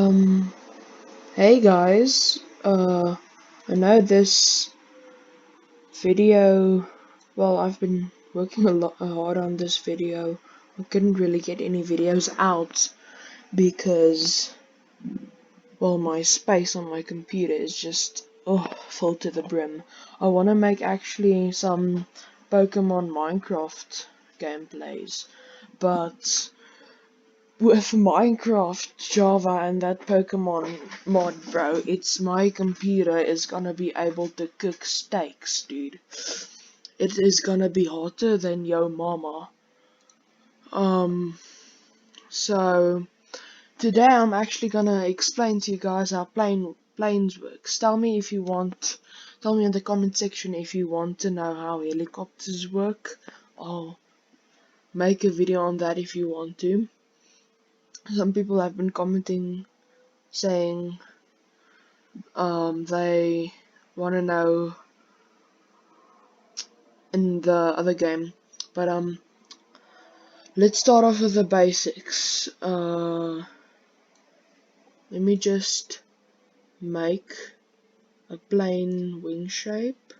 Um, hey guys, I know this video, well, I've been working a lot hard on this video. I couldn't really get any videos out because, well, my space on my computer is just, full to the brim. I want to make actually some Pokemon Minecraft gameplays, but with Minecraft, Java, and that Pokemon mod, bro, it's my computer is gonna be able to cook steaks, dude. It is gonna be hotter than yo mama. Um, so today I'm actually gonna explain to you guys how planes works. Tell me in the comment section if you want to know how helicopters work. I'll make a video on that if you want to. Some people have been commenting saying they want to know in the other game, but let's start off with the basics. Let me just make a plain wing shape.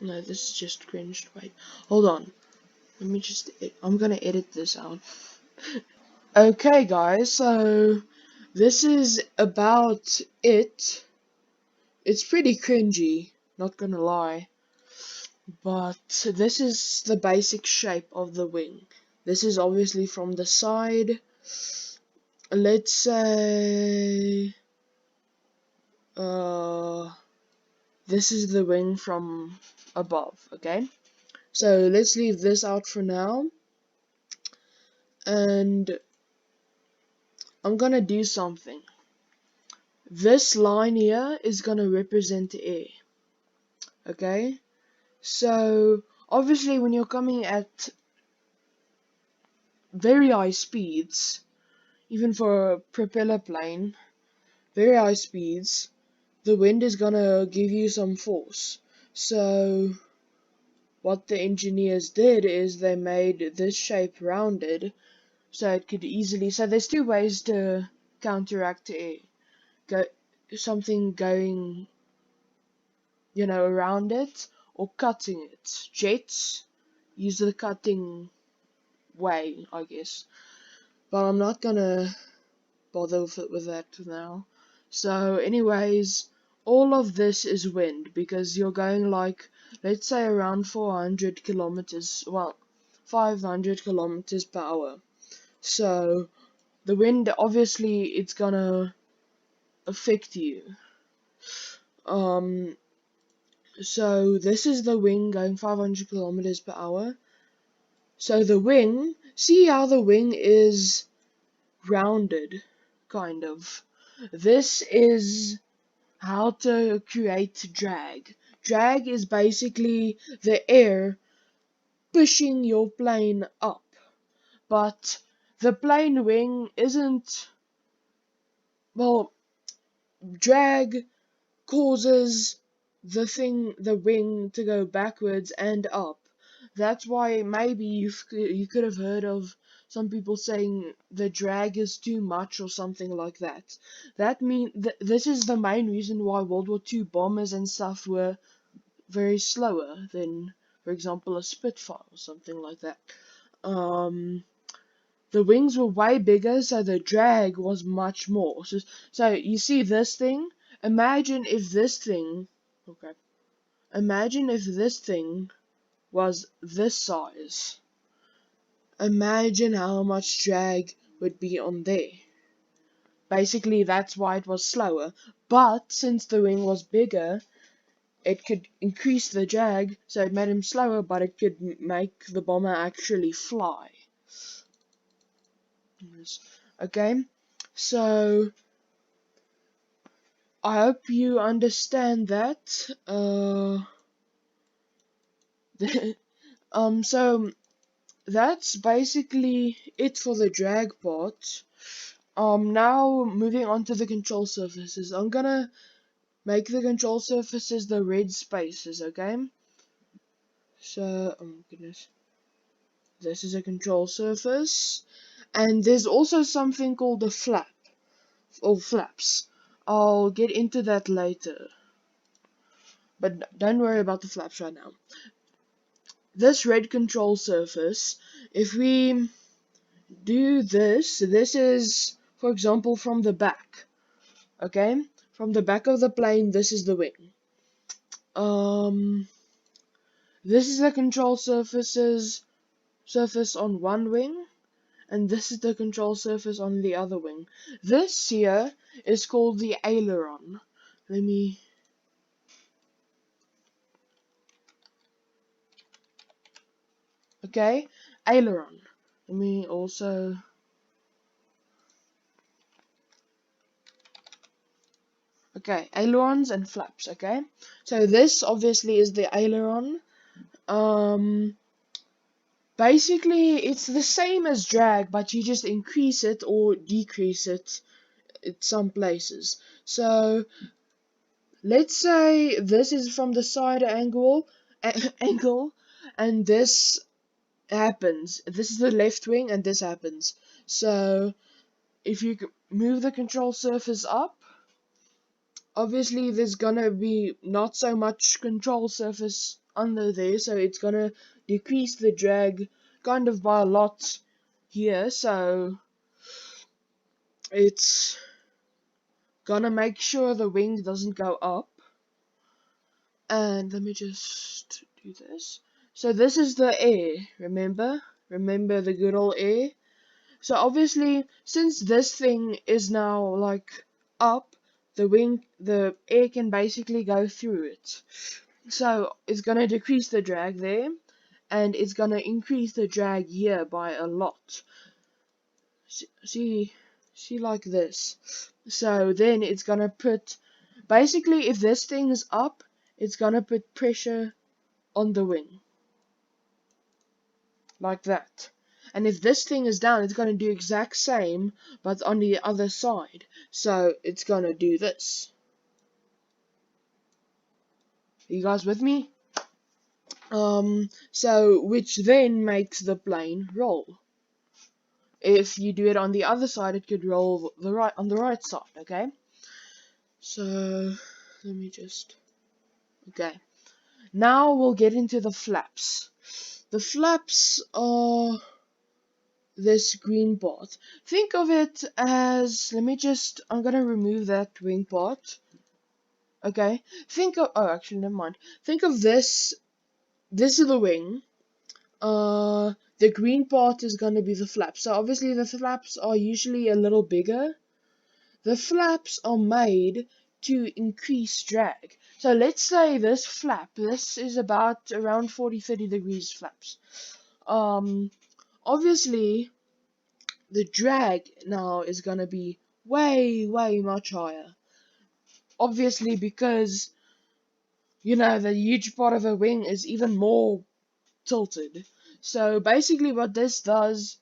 No, this is just cringed. Wait, hold on. Let me just. I'm gonna edit this out. Okay, guys. So this is about it. It's pretty cringy. Not gonna lie. But this is the basic shape of the wing. This is obviously from the side. Let's say this is the wing from above, okay? So let's leave this out for now. And I'm gonna do something. This line here is gonna represent air. Okay? So obviously when you're coming at very high speeds, even for a propeller plane, very high speeds, the wind is gonna give you some force. So what the engineers did is they made this shape rounded so it could easily, so there's two ways to counteract air. Something going, around it, or cutting it. Jets use the cutting way, I guess. But I'm not gonna bother with that now. So anyways, all of this is wind because you're going like, let's say around 400 kilometers, well, 500 kilometers per hour. So the wind, obviously it's gonna affect you. So this is the wing going 500 kilometers per hour. So the wing, see how the wing is rounded, kind of. This is how to create drag. Drag is basically the air pushing your plane up, but the plane wing isn't, well, drag causes the wing to go backwards and up. That's why maybe you could have heard of some people saying the drag is too much or something like that. This is the main reason why World War II bombers and stuff were very slower than, for example, a Spitfire or something like that. The wings were way bigger, so the drag was much more. So you see this thing? Imagine if this thing, okay, imagine if this thing was this size. Imagine how much drag would be on there. Basically, that's why it was slower. But since the wing was bigger, it could increase the drag, so it made him slower, but it could make the bomber actually fly. Okay, so I hope you understand that. So that's basically it for the drag part. Now moving on to the control surfaces. I'm gonna make the control surfaces the red spaces, okay? So, oh my goodness, this is a control surface, and there's also something called a flap or flaps. I'll get into that later, but don't worry about the flaps right now. This red control surface, if we do this, this is, for example, from the back. Okay, from the back of the plane, this is the wing. This is the control surface on one wing, and this is the control surface on the other wing. This here is called the aileron. Let me. Okay, aileron. Let me also. Okay, ailerons and flaps. Okay, so this obviously is the aileron. Basically, it's the same as drag, but you just increase it or decrease it in some places. So let's say this is from the side angle, and this happens. This is the left wing, and this happens. So if you move the control surface up, obviously there's gonna be not so much control surface under there, so it's gonna decrease the drag kind of by a lot here. So it's gonna make sure the wing doesn't go up. And let me just do this. So this is the air, remember the good old air. So obviously, since this thing is now like up, the air can basically go through it. So it's gonna decrease the drag there, and it's gonna increase the drag here by a lot. See, like this. So then it's gonna put, basically, if this thing is up, it's gonna put pressure on the wing, like that. And if this thing is down, it's gonna do exact same, but on the other side. So it's gonna do this. Are you guys with me? So which then makes the plane roll. If you do it on the other side, it could roll on the right side. Okay. So let me just. Okay. Now we'll get into the flaps. The flaps are this green part. Think of it as, I'm gonna remove that wing part. Okay. Actually, never mind. Think of this. This is the wing. The green part is gonna be the flaps. So obviously the flaps are usually a little bigger. The flaps are made to increase drag. So let's say this is about around 40-30 degrees flaps. Obviously the drag now is gonna be way much higher. Obviously because the huge part of a wing is even more tilted. So basically what this does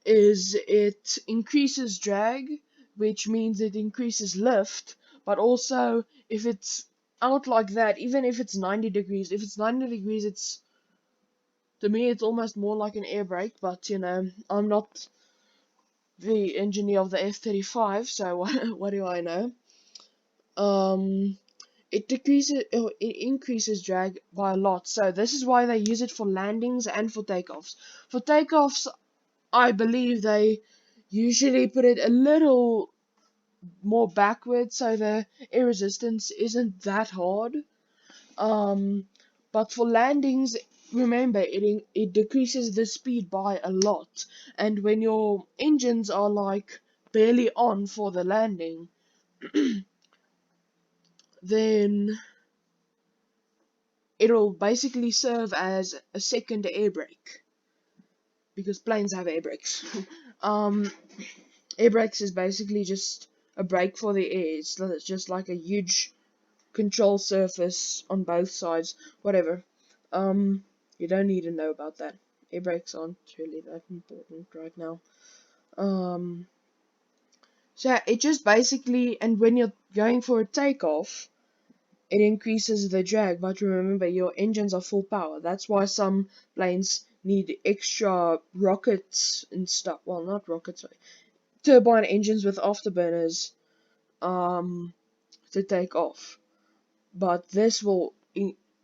is it increases drag, which means it increases lift, but also if it's out like that, even if it's 90 degrees, to me it's almost more like an air brake, but I'm not the engineer of the F-35, so what do I know? It increases drag by a lot, so this is why they use it for landings and for takeoffs. For takeoffs, I believe they usually put it a little more backwards so the air resistance isn't that hard. But for landings, remember it decreases the speed by a lot. And when your engines are like barely on for the landing, then it'll basically serve as a second air brake because planes have air brakes. um, Air brakes is basically just a brake for the air. It's just like a huge control surface on both sides. Whatever. You don't need to know about that. Air brakes aren't really that important right now. So it just basically, and when you're going for a takeoff, it increases the drag. But remember, your engines are full power. That's why some planes need extra rockets and stuff. Well, not rockets, sorry. Turbine engines with afterburners to take off. But this will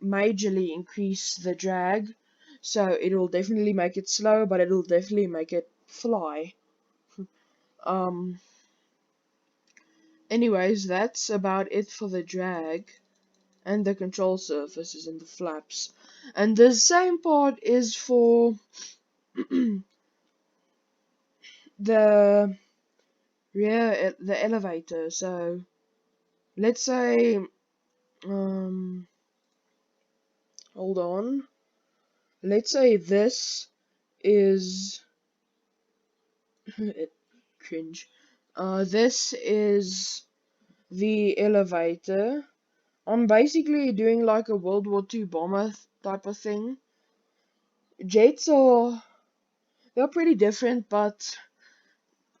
majorly increase the drag, so it will definitely make it slow, but it will definitely make it fly. um Anyways, that's about it for the drag and the control surfaces and the flaps. And the same part is for the the elevator. So let's say hold on. Let's say this is cringe. This is the elevator. I'm basically doing like a World War II bomber type of thing. Jets they're pretty different, but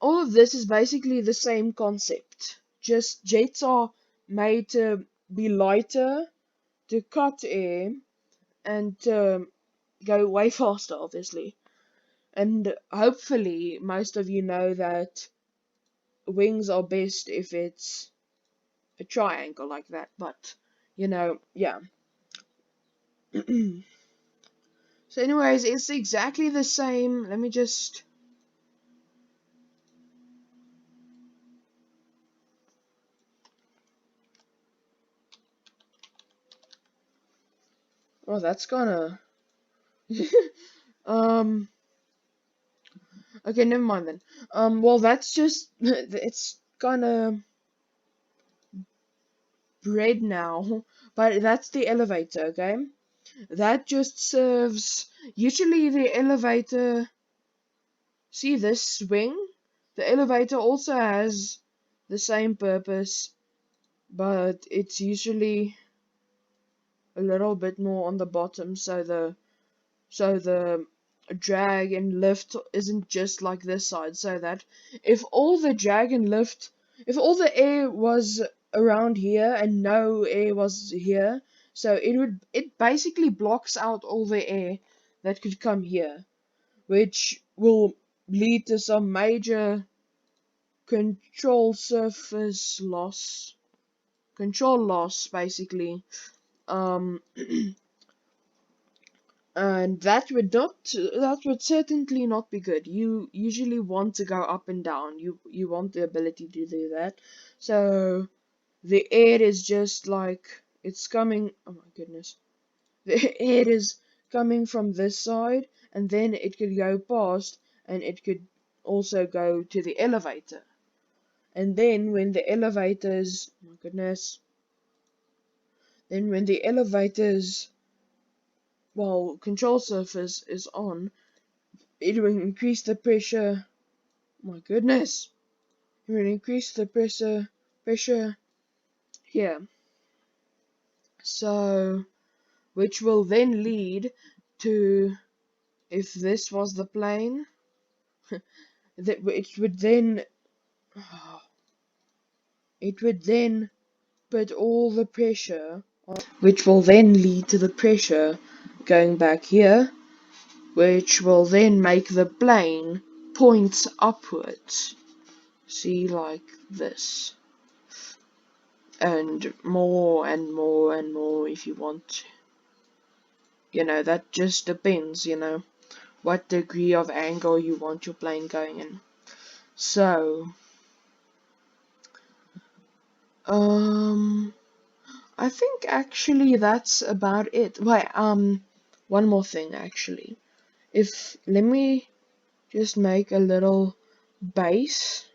all of this is basically the same concept. Just jets are made to be lighter, to cut air, and to go way faster, obviously. And hopefully, most of you know that wings are best if it's a triangle like that, but yeah. So anyways, it's exactly the same. Let me just oh, that's gonna um okay, never mind then. Well, that's just it's kinda red now, but that's the elevator, okay? That just serves usually the elevator. See this wing? The elevator also has the same purpose, but it's usually a little bit more on the bottom, so the drag and lift isn't just like this side. So that if all the drag and lift, if all the air was around here and no air was here, so it basically blocks out all the air that could come here, which will lead to some major control loss basically. um and that would certainly not be good. You usually want to go up and down. You want the ability to do that. So the air is just like it's coming. Oh my goodness, the air is coming from this side, and then it could go past, and it could also go to the elevator. And then when the elevators, oh my goodness, then when the elevators, well, control surface is on, it will increase the pressure. My goodness, it will increase the pressure here. So, which will then lead to, if this was the plane, that it would then put all the pressure on, which will then lead to the pressure going back here, which will then make the plane point upwards. See, like this. And more and more and more if you want. That just depends, what degree of angle you want your plane going in. So, I think actually that's about it. Wait, one more thing actually. Let me just make a little base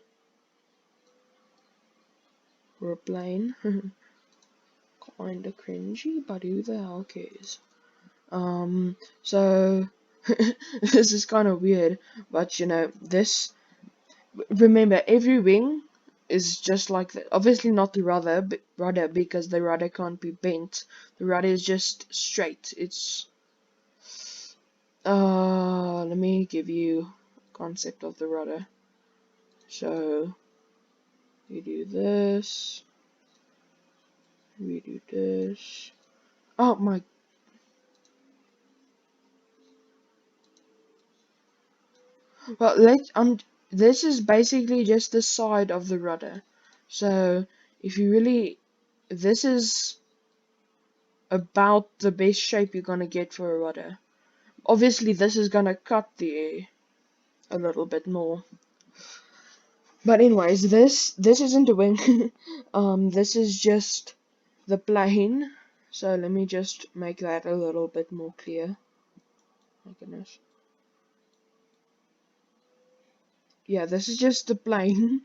for a plane. Kinda cringy, but who the hell cares? So this is kind of weird, but this. Remember, every wing is just like that. Obviously, not the rudder, because the rudder can't be bent. The rudder is just straight. It's let me give you a concept of the rudder. So you do this, redo this. Oh my. Well, this is basically just the side of the rudder. So if you really, this is about the best shape you're gonna get for a rudder. Obviously, this is gonna cut the air a little bit more. But anyways, this isn't a wing. This is just the plane. So let me just make that a little bit more clear. My goodness. Yeah, this is just the plane.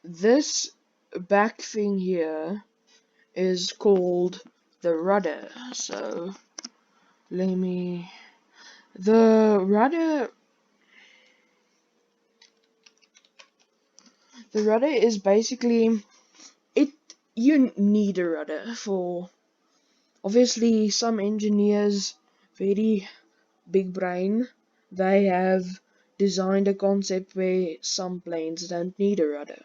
This back thing here is called the rudder. So let me. The rudder. The rudder is basically it. You need a rudder for. Obviously, some engineers, very big brain, they have designed a concept where some planes don't need a rudder.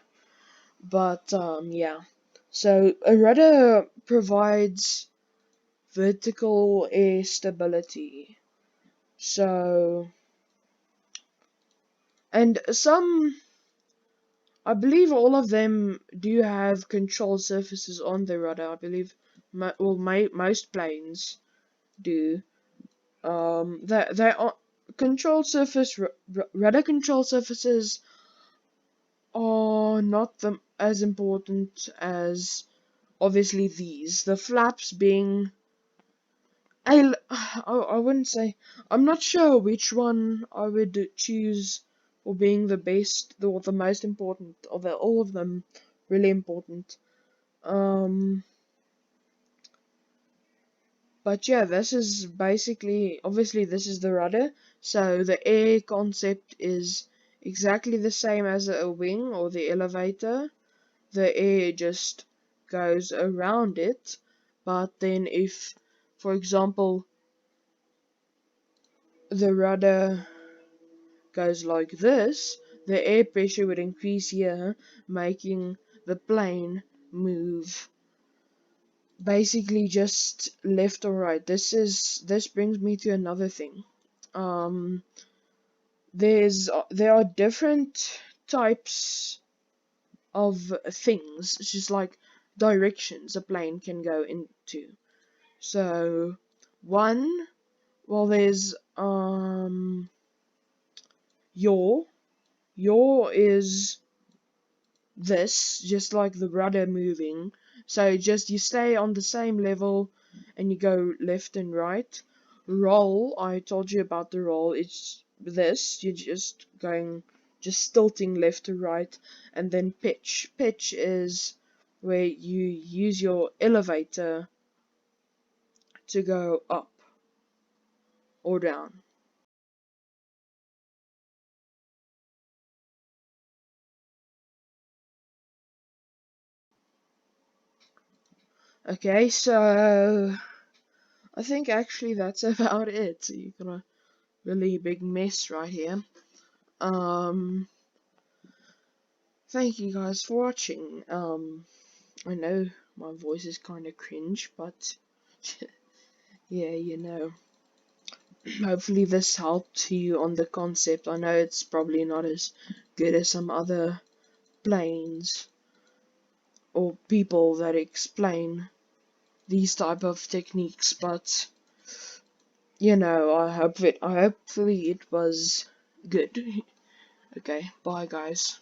But yeah, so a rudder provides vertical air stability. So, and I believe all of them do have control surfaces on the rudder. I believe, most planes do. They are control surface rudder control surfaces are not as important as obviously these. The flaps being I wouldn't say, I'm not sure which one I would choose for being the best or the most important, or they're all of them really important. But yeah, this is basically, obviously this is the rudder, so the air concept is exactly the same as a wing or the elevator. The air just goes around it, but then if, for example, the rudder goes like this, the air pressure would increase here, making the plane move basically just left or right. This brings me to another thing. Um, there are different types of things, it's just like directions a plane can go into. So one, well, there's yaw. Yaw is this, just like the rudder moving. So just you stay on the same level and you go left and right. Roll, I told you about the roll. It's this, you're just tilting left to right. And then pitch. Pitch is where you use your elevator to go up or down. Okay, so I think actually that's about it. You got a really big mess right here. Um, Thank you guys for watching. I know my voice is kind of cringe, but yeah, hopefully this helped you on the concept. I know it's probably not as good as some other planes or people that explain these type of techniques, but hopefully it was good. Okay, bye guys.